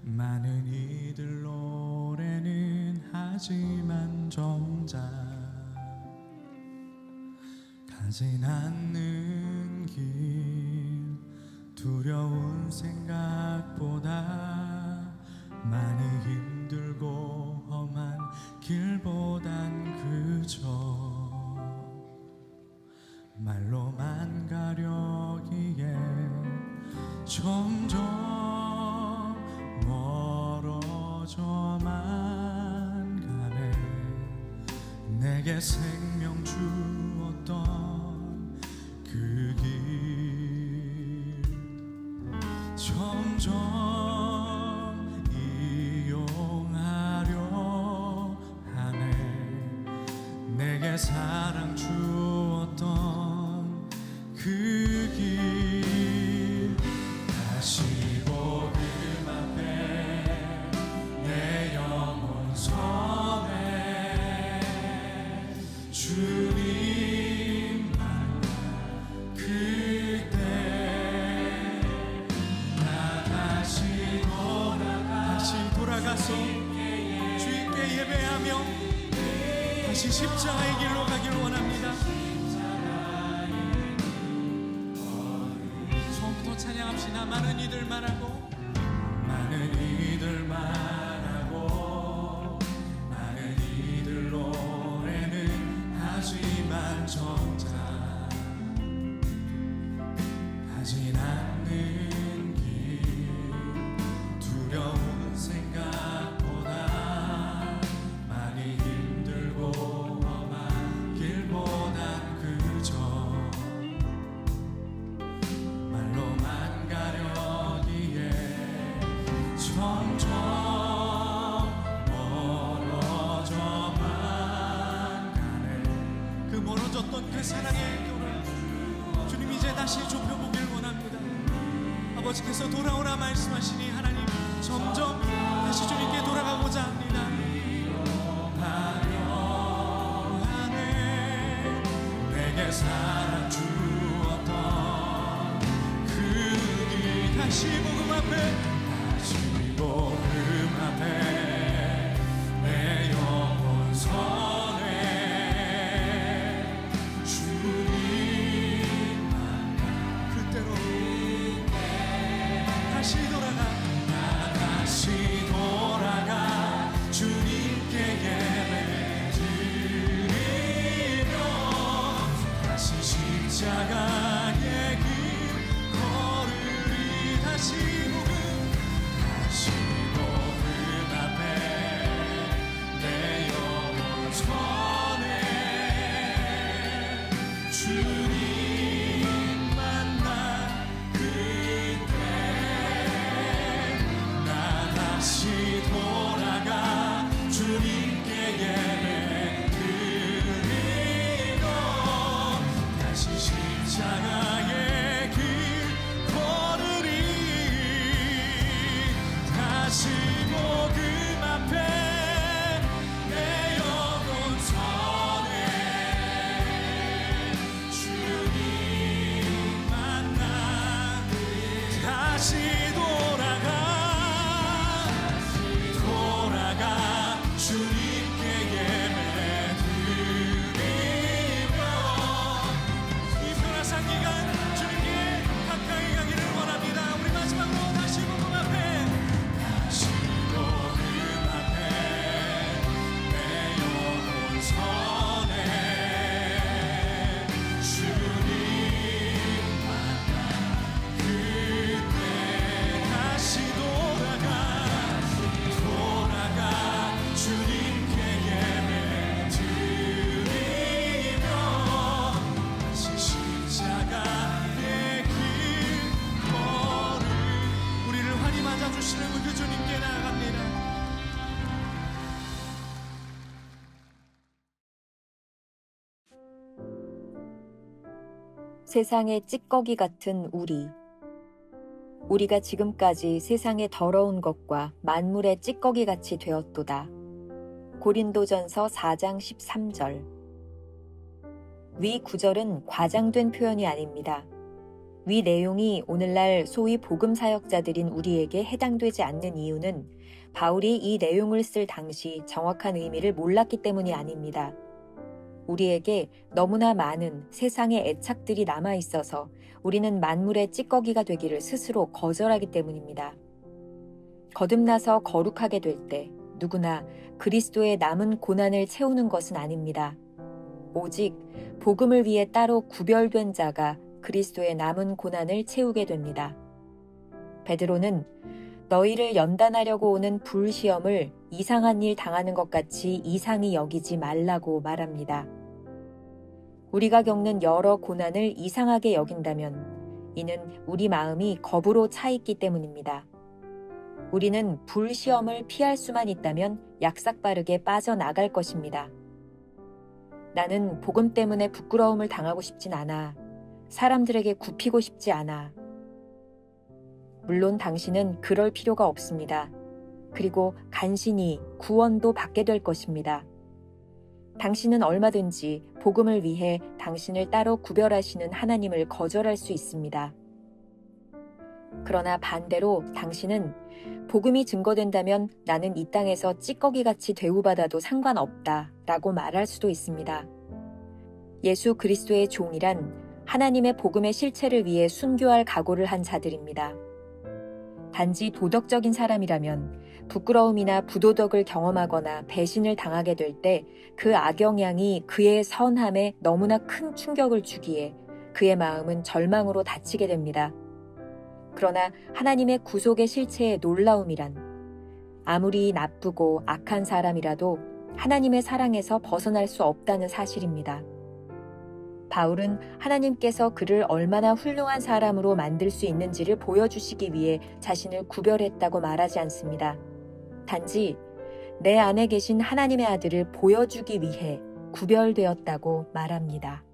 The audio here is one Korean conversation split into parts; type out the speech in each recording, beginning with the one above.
많은 이들 노래는 하지만 정작 가진 않는 길, 두려운 생각보다 많이 힘들고 험한 길보단 그저 말로만 가려기에 점점 멀어져만 가네. 내게 생명 주었던 그 길 점점 이용하려 하네. 내게 사랑 주었던 그 길 다시 복음 앞에 내 영혼 선해 주님 만나 그때 나 다시 돌아가서 주님께 예배하며 다시 십자가의 길로 가길 원합니다. 처음부터 찬양합시다. 많은 이들 말하고 많은 이들 말하고 많은 이들 노래는 하지만 정작 하진 않는 길, 두려운 생각보다 많이 힘들고 험한 길보단 그저 말로만 가려기에 점점 멀어져만 가네. 그 멀어졌던 그 사랑의 길을 주님 이제 다시 좁혀보길 원합니다. 아버지께서 돌아오라 말씀하시니 하나님 점점 다시 주님께 돌아가고자 합니다. 하려 하네. 내게 사랑 주었던 그 길 다시 복음 앞에 복음 앞에 내 영혼 선해 주님 만나 그때로 다시 돌아가 나 다시 돌아가 주님께 예배 드리며 다시 십자가의 길 걸으리. 다시 주님 세상의 찌꺼기 같은 우리가 지금까지 세상의 더러운 것과 만물의 찌꺼기 같이 되었도다. 고린도전서 4장 13절. 위 구절은 과장된 표현이 아닙니다. 위 내용이 오늘날 소위 복음 사역자들인 우리에게 해당되지 않는 이유는 바울이 이 내용을 쓸 당시 정확한 의미를 몰랐기 때문이 아닙니다. 우리에게 너무나 많은 세상의 애착들이 남아 있어서 우리는 만물의 찌꺼기가 되기를 스스로 거절하기 때문입니다. 거듭나서 거룩하게 될 때 누구나 그리스도의 남은 고난을 채우는 것은 아닙니다. 오직 복음을 위해 따로 구별된 자가 그리스도의 남은 고난을 채우게 됩니다. 베드로는 너희를 연단하려고 오는 불시험을 이상한 일 당하는 것 같이 이상히 여기지 말라고 말합니다. 우리가 겪는 여러 고난을 이상하게 여긴다면 이는 우리 마음이 겁으로 차 있기 때문입니다. 우리는 불시험을 피할 수만 있다면 약삭빠르게 빠져나갈 것입니다. 나는 복음 때문에 부끄러움을 당하고 싶진 않아. 사람들에게 굽히고 싶지 않아. 물론 당신은 그럴 필요가 없습니다. 그리고 간신히 구원도 받게 될 것입니다. 당신은 얼마든지 복음을 위해 당신을 따로 구별하시는 하나님을 거절할 수 있습니다. 그러나 반대로 당신은 복음이 증거된다면 나는 이 땅에서 찌꺼기같이 대우받아도 상관없다 라고 말할 수도 있습니다. 예수 그리스도의 종이란 하나님의 복음의 실체를 위해 순교할 각오를 한 자들입니다. 단지 도덕적인 사람이라면 부끄러움이나 부도덕을 경험하거나 배신을 당하게 될 때 그 악영향이 그의 선함에 너무나 큰 충격을 주기에 그의 마음은 절망으로 닫히게 됩니다. 그러나 하나님의 구속의 실체의 놀라움이란 아무리 나쁘고 악한 사람이라도 하나님의 사랑에서 벗어날 수 없다는 사실입니다. 바울은 하나님께서 그를 얼마나 훌륭한 사람으로 만들 수 있는지를 보여주시기 위해 자신을 구별했다고 말하지 않습니다. 단지 내 안에 계신 하나님의 아들을 보여주기 위해 구별되었다고 말합니다.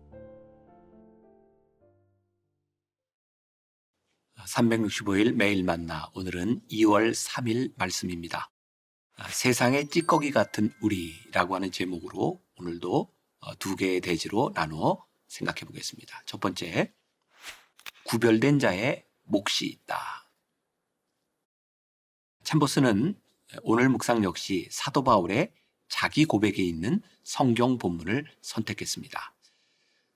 365일 매일 만나 오늘은 2월 3일 말씀입니다. 세상의 찌꺼기 같은 우리라고 하는 제목으로 오늘도 두 개의 대지로 나누어 생각해 보겠습니다. 첫 번째, 구별된 자의 몫이 있다. 챔버스는 오늘 묵상 역시 사도 바울의 자기 고백에 있는 성경 본문을 선택했습니다.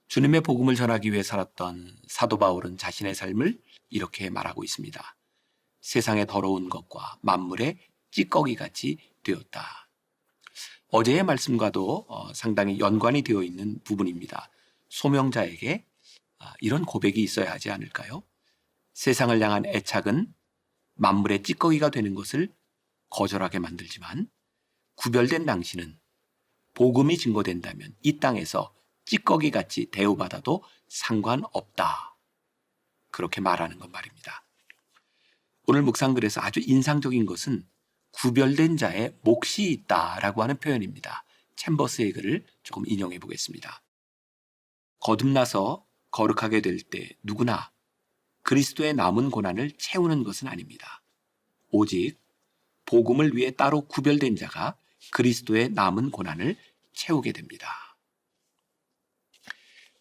주님의 복음을 전하기 위해 살았던 사도 바울은 자신의 삶을 이렇게 말하고 있습니다. 세상의 더러운 것과 만물의 찌꺼기같이 되었다. 어제의 말씀과도 상당히 연관이 되어 있는 부분입니다. 소명자에게 이런 고백이 있어야 하지 않을까요? 세상을 향한 애착은 만물의 찌꺼기가 되는 것을 거절하게 만들지만 구별된 당신은 복음이 증거된다면 이 땅에서 찌꺼기같이 대우받아도 상관없다. 그렇게 말하는 건 말입니다. 오늘 묵상글에서 아주 인상적인 것은 구별된 자의 몫이 있다라고 하는 표현입니다. 챔버스의 글을 조금 인용해 보겠습니다. 거듭나서 거룩하게 될 때 누구나 그리스도의 남은 고난을 채우는 것은 아닙니다. 오직 복음을 위해 따로 구별된 자가 그리스도의 남은 고난을 채우게 됩니다.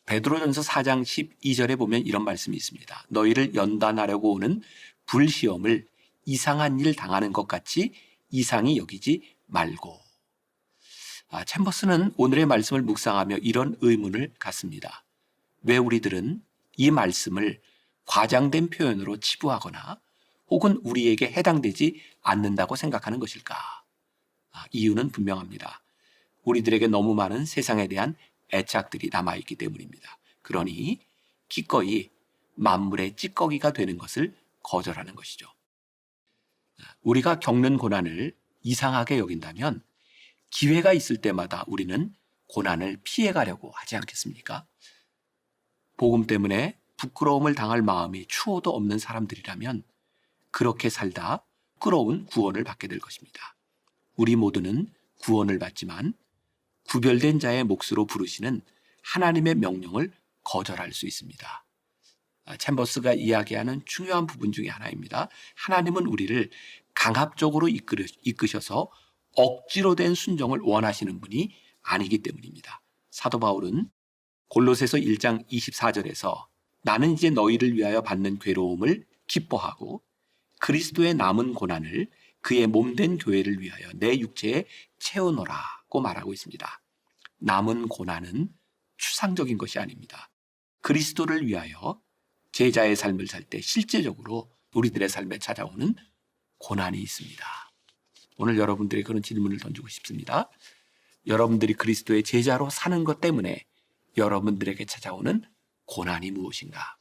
베드로전서 4장 12절에 보면 이런 말씀이 있습니다. 너희를 연단하려고 오는 불시험을 이상한 일 당하는 것 같이 이상히 여기지 말고. 챔버스는 오늘의 말씀을 묵상하며 이런 의문을 갖습니다. 왜 우리들은 이 말씀을 과장된 표현으로 치부하거나 혹은 우리에게 해당되지 않는다고 생각하는 것일까? 이유는 분명합니다. 우리들에게 너무 많은 세상에 대한 애착들이 남아있기 때문입니다. 그러니 기꺼이 만물의 찌꺼기가 되는 것을 거절하는 것이죠. 우리가 겪는 고난을 이상하게 여긴다면 기회가 있을 때마다 우리는 고난을 피해가려고 하지 않겠습니까? 복음 때문에 부끄러움을 당할 마음이 추호도 없는 사람들이라면 그렇게 살다 부끄러운 구원을 받게 될 것입니다. 우리 모두는 구원을 받지만 구별된 자의 몫으로 부르시는 하나님의 명령을 거절할 수 있습니다. 챔버스가 이야기하는 중요한 부분 중에 하나입니다. 하나님은 우리를 강압적으로 이끄셔서 억지로 된 순종을 원하시는 분이 아니기 때문입니다. 사도 바울은 골로새서 1장 24절에서 나는 이제 너희를 위하여 받는 괴로움을 기뻐하고 그리스도의 남은 고난을 그의 몸된 교회를 위하여 내 육체에 채우노라고 말하고 있습니다. 남은 고난은 추상적인 것이 아닙니다. 그리스도를 위하여 제자의 삶을 살 때 실제적으로 우리들의 삶에 찾아오는 고난이 있습니다. 오늘 여러분들에게 그런 질문을 던지고 싶습니다. 여러분들이 그리스도의 제자로 사는 것 때문에 여러분들에게 찾아오는 고난이 무엇인가?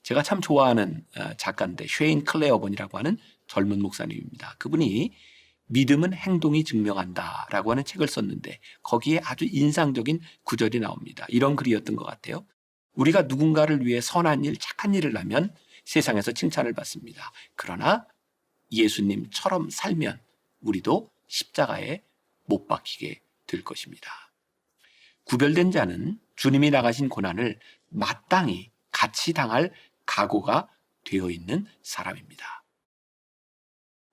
제가 참 좋아하는 작가인데 쉐인 클레어번이라고 하는 젊은 목사님입니다. 그분이 믿음은 행동이 증명한다 라고 하는 책을 썼는데 거기에 아주 인상적인 구절이 나옵니다. 이런 글이었던 것 같아요. 우리가 누군가를 위해 선한 일, 착한 일을 하면 세상에서 칭찬을 받습니다. 그러나 예수님처럼 살면 우리도 십자가에 못 박히게 될 것입니다. 구별된 자는 주님이 나가신 고난을 마땅히 같이 당할 각오가 되어 있는 사람입니다.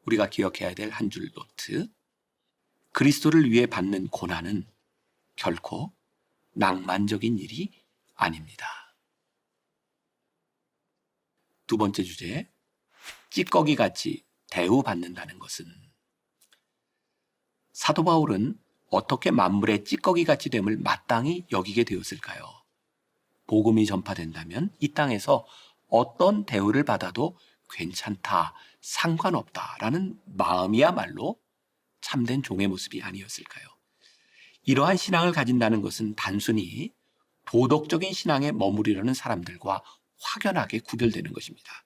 우리가 기억해야 될 한 줄 노트. 그리스도를 위해 받는 고난은 결코 낭만적인 일이 아닙니다. 두 번째 주제, 찌꺼기같이 대우받는다는 것은 사도 바울은 어떻게 만물의 찌꺼기같이 됨을 마땅히 여기게 되었을까요? 복음이 전파된다면 이 땅에서 어떤 대우를 받아도 괜찮다, 상관없다라는 마음이야말로 참된 종의 모습이 아니었을까요? 이러한 신앙을 가진다는 것은 단순히 도덕적인 신앙에 머무르려는 사람들과 확연하게 구별되는 것입니다.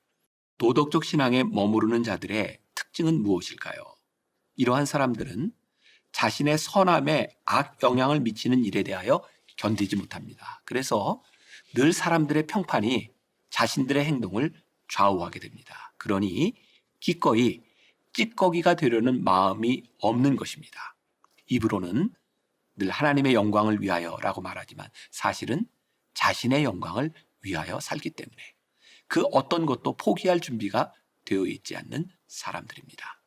도덕적 신앙에 머무르는 자들의 특징은 무엇일까요? 이러한 사람들은 자신의 선함에 악 영향을 미치는 일에 대하여 견디지 못합니다. 그래서 늘 사람들의 평판이 자신들의 행동을 좌우하게 됩니다. 그러니 기꺼이 찌꺼기가 되려는 마음이 없는 것입니다. 입으로는 늘 하나님의 영광을 위하여라고 말하지만 사실은 자신의 영광을 위하여 살기 때문에 그 어떤 것도 포기할 준비가 되어 있지 않는 사람들입니다.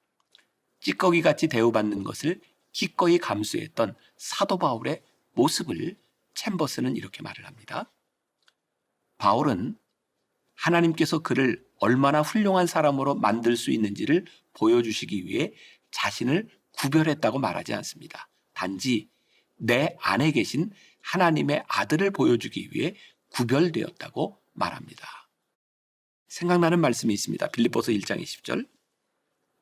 찌꺼기같이 대우받는 것을 기꺼이 감수했던 사도 바울의 모습을 챔버스는 이렇게 말을 합니다. 바울은 하나님께서 그를 얼마나 훌륭한 사람으로 만들 수 있는지를 보여주시기 위해 자신을 구별했다고 말하지 않습니다. 단지 내 안에 계신 하나님의 아들을 보여주기 위해 구별되었다고 말합니다. 생각나는 말씀이 있습니다. 빌립보서 1장 20절.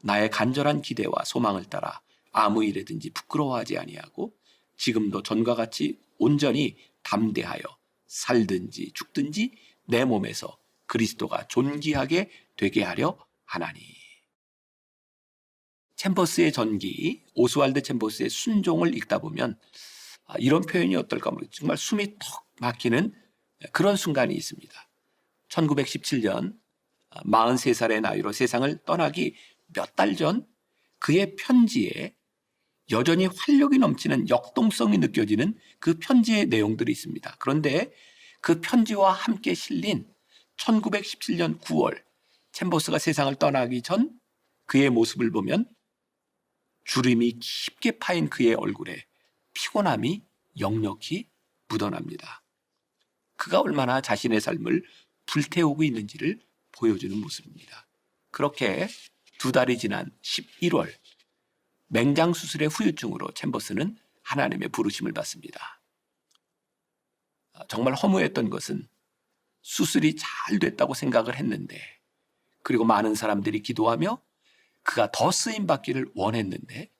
나의 간절한 기대와 소망을 따라 아무 일에든지 부끄러워하지 아니하고 지금도 전과 같이 온전히 담대하여 살든지 죽든지 내 몸에서 그리스도가 존귀하게 되게 하려 하나니. 챔버스의 전기, 오스왈드 챔버스의 순종을 읽다 보면 이런 표현이 어떨까 모르겠어요. 정말 숨이 턱 막히는 그런 순간이 있습니다. 1917년 43살의 나이로 세상을 떠나기 몇 달 전 그의 편지에 여전히 활력이 넘치는 역동성이 느껴지는 그 편지의 내용들이 있습니다. 그런데 그 편지와 함께 실린 1917년 9월 챔버스가 세상을 떠나기 전 그의 모습을 보면 주름이 깊게 파인 그의 얼굴에 피곤함이 역력히 묻어납니다. 그가 얼마나 자신의 삶을 불태우고 있는지를 보여주는 모습입니다. 그렇게 두 달이 지난 11월 맹장 수술의 후유증으로 챔버스는 하나님의 부르심을 받습니다. 정말 허무했던 것은 수술이 잘 됐다고 생각을 했는데 그리고 많은 사람들이 기도하며 그가 더 쓰임받기를 원했는데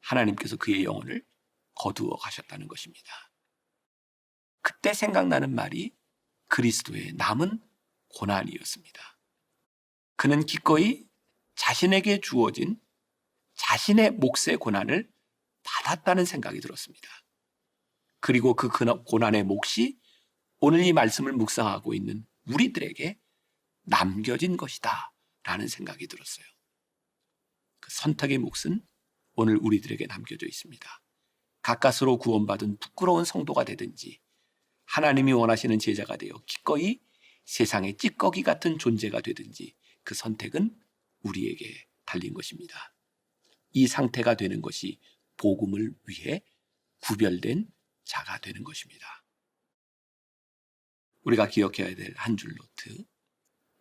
하나님께서 그의 영혼을 거두어 가셨다는 것입니다. 그때 생각나는 말이 그리스도의 남은 고난이었습니다. 그는 기꺼이 자신에게 주어진 자신의 몫의 고난을 받았다는 생각이 들었습니다. 그리고 그 고난의 몫이 오늘 이 말씀을 묵상하고 있는 우리들에게 남겨진 것이다 라는 생각이 들었어요. 그 선택의 몫은 오늘 우리들에게 남겨져 있습니다. 가까스로 구원받은 부끄러운 성도가 되든지 하나님이 원하시는 제자가 되어 기꺼이 세상의 찌꺼기 같은 존재가 되든지 그 선택은 우리에게 달린 것입니다. 이 상태가 되는 것이 복음을 위해 구별된 자가 되는 것입니다. 우리가 기억해야 될 한 줄 노트.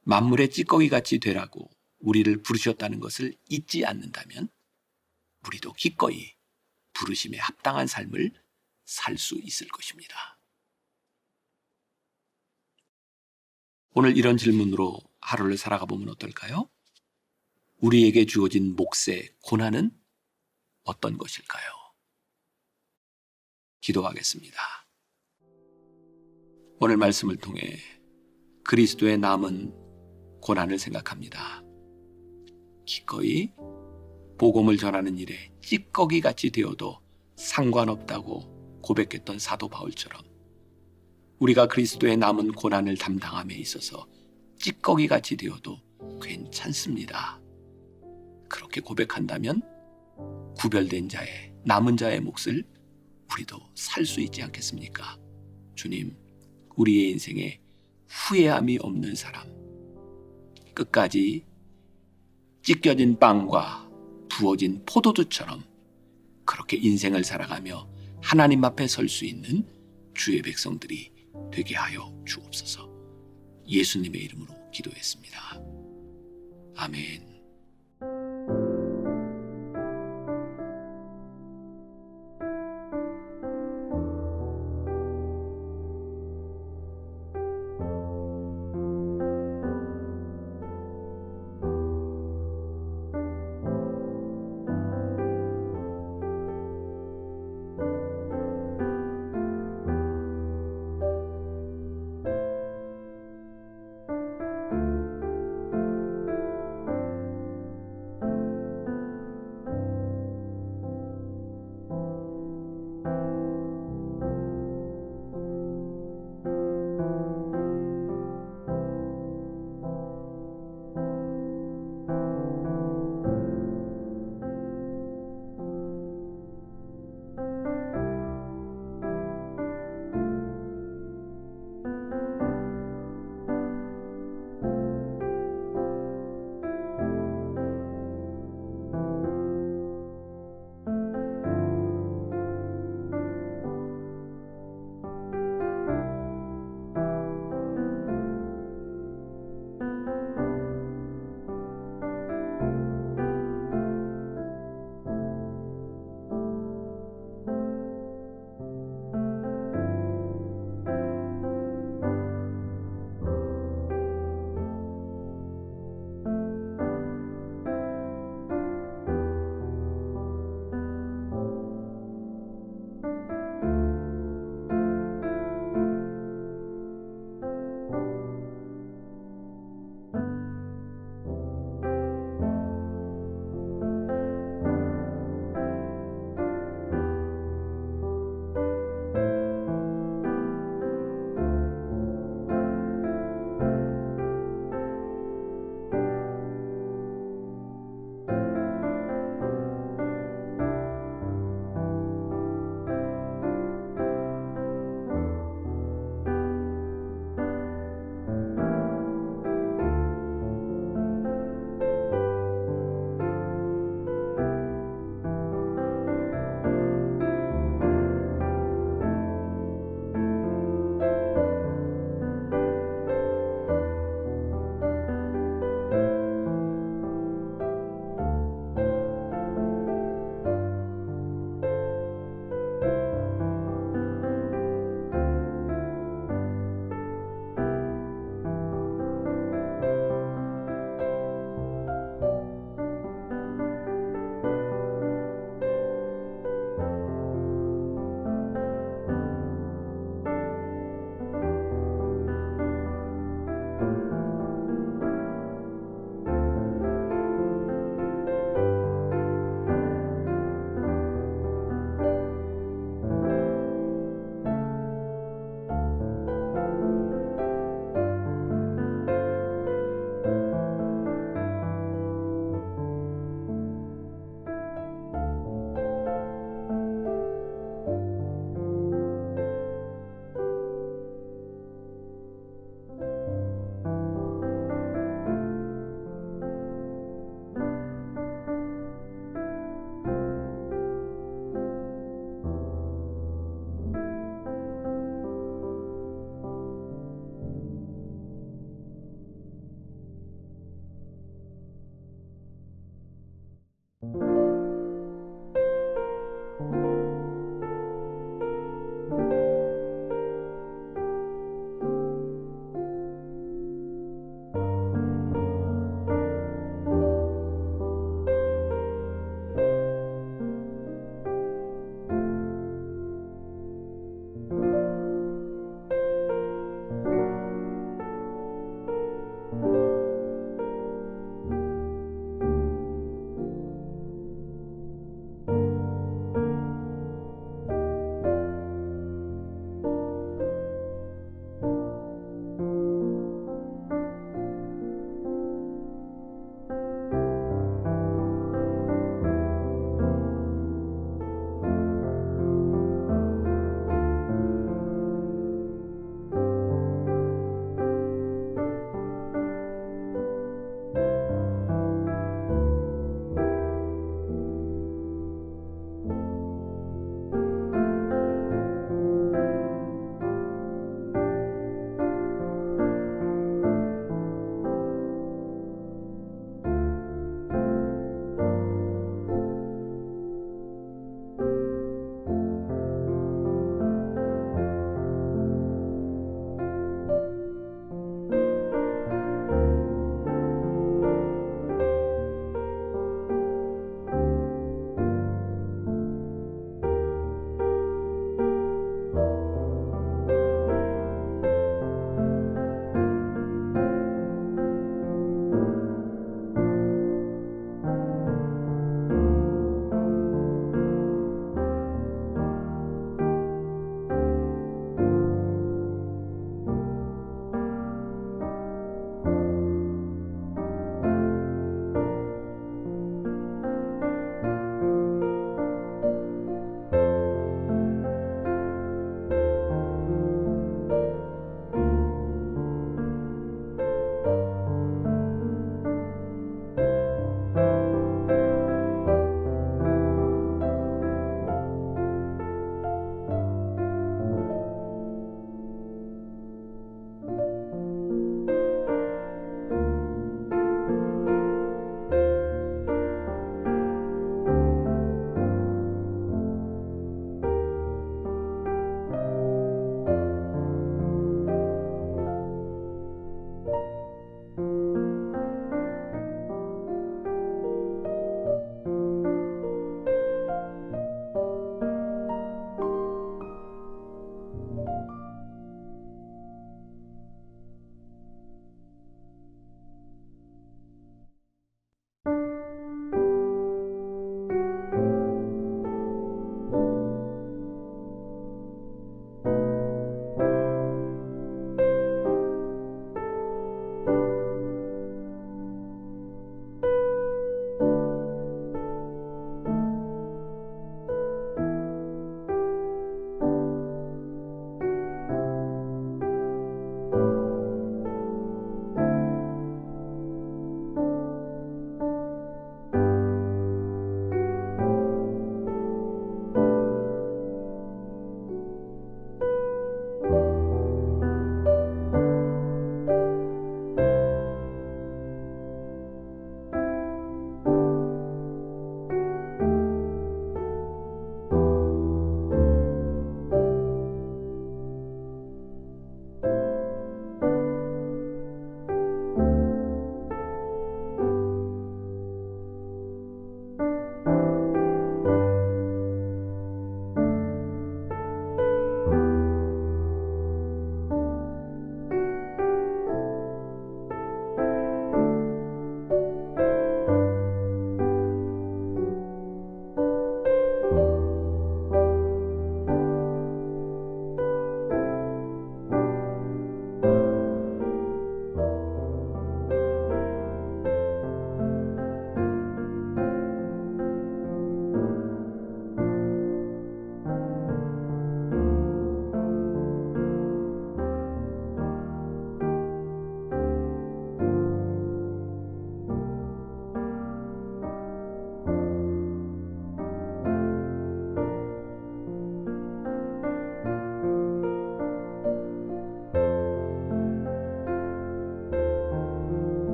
만물의 찌꺼기같이 되라고 우리를 부르셨다는 것을 잊지 않는다면 우리도 기꺼이 부르심에 합당한 삶을 살 수 있을 것입니다. 오늘 이런 질문으로 하루를 살아가 보면 어떨까요? 우리에게 주어진 몫의 고난은 어떤 것일까요? 기도하겠습니다. 오늘 말씀을 통해 그리스도의 남은 고난을 생각합니다. 기꺼이 복음을 전하는 일에 찌꺼기같이 되어도 상관없다고 고백했던 사도 바울처럼 우리가 그리스도의 남은 고난을 담당함에 있어서 찌꺼기같이 되어도 괜찮습니다. 그렇게 고백한다면 구별된 자의, 남은 자의 몫을 우리도 살 수 있지 않겠습니까? 주님, 우리의 인생에 후회함이 없는 사람, 끝까지 찢겨진 빵과 부어진 포도주처럼 그렇게 인생을 살아가며 하나님 앞에 설 수 있는 주의 백성들이 되게 하여 주옵소서. 예수님의 이름으로 기도했습니다. 아멘.